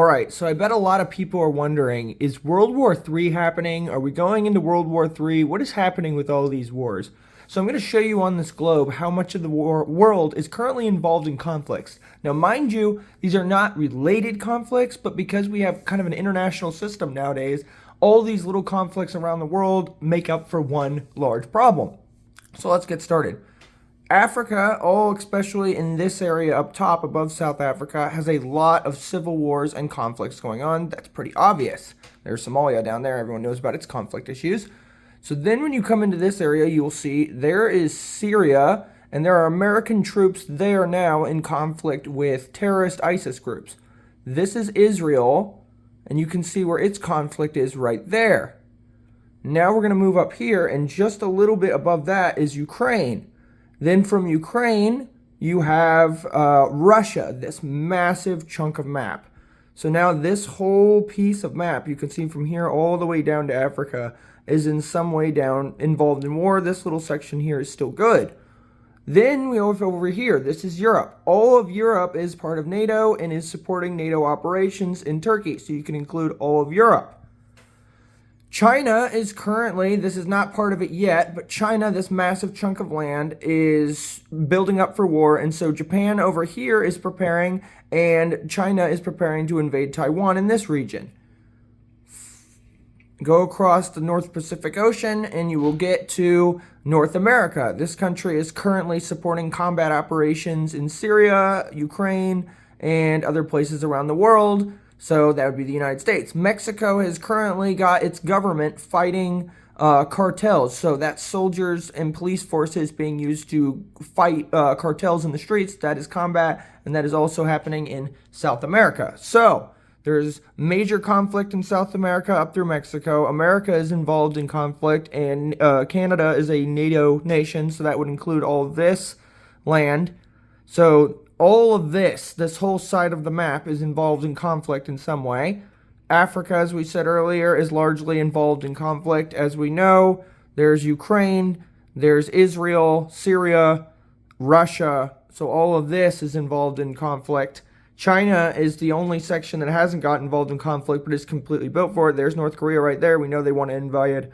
All right, so I bet a lot of people are wondering, is World War III happening? Are we going into World War III? What is happening with all these wars? So I'm going to show you on this globe how much of the world is currently involved in conflicts. Now, mind you, these are not related conflicts, but because we have kind of an international system nowadays, all these little conflicts around the world make up for one large problem. So let's get started. Africa, especially in this area up top above South Africa, has a lot of civil wars and conflicts going on. That's pretty obvious. There's Somalia down there. Everyone knows about its conflict issues. So then when you come into this area, you'll see there is Syria, and there are American troops there now in conflict with terrorist ISIS groups. This is Israel, and you can see where its conflict is right there. Now we're going to move up here, and just a little bit above that is Ukraine. Then from Ukraine, you have Russia, this massive chunk of map. So now this whole piece of map, you can see from here all the way down to Africa, is in some way involved in war. This little section here is still good. Then we have over here, this is Europe. All of Europe is part of NATO and is supporting NATO operations in Turkey. So you can include all of Europe. China is currently, this is not part of it yet, but China, this massive chunk of land, is building up for war. And so Japan over here is preparing, and China is preparing to invade Taiwan in this region. Go across the North Pacific Ocean, and you will get to North America. This country is currently supporting combat operations in Syria, Ukraine, and other places around the world. So that would be the United States. Mexico has currently got its government fighting cartels. So that's soldiers and police forces being used to fight cartels in the streets. That is combat, and that is also happening in South America. So there's major conflict in South America up through Mexico. America is involved in conflict, and Canada is a NATO nation, so that would include all of this land. So all of this whole side of the map is involved in conflict in some way. Africa, as we said earlier, is largely involved in conflict. As we know, there's Ukraine, there's Israel, Syria, Russia. So all of this is involved in conflict. China is the only section that hasn't gotten involved in conflict, but is completely built for it. There's North Korea right there. We know they want to invade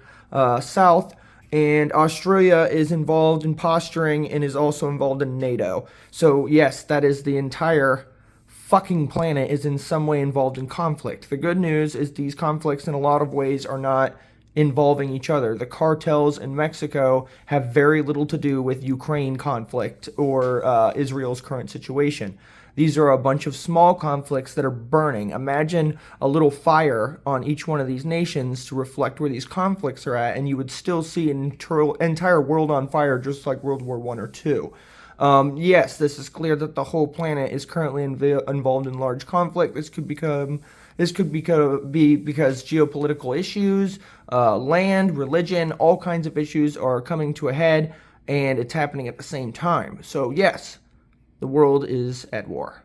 South. And Australia is involved in posturing and is also involved in NATO. So yes, that is the entire fucking planet is in some way involved in conflict. The good news is these conflicts in a lot of ways are not involving each other. The cartels in Mexico have very little to do with Ukraine conflict or Israel's current situation. These are a bunch of small conflicts that are burning. Imagine a little fire on each one of these nations to reflect where these conflicts are at, and you would still see an entire world on fire, just like World War I or II. Yes, this is clear that the whole planet is currently involved in large conflict. This could be because geopolitical issues, land, religion, all kinds of issues are coming to a head, and it's happening at the same time. So yes, the world is at war.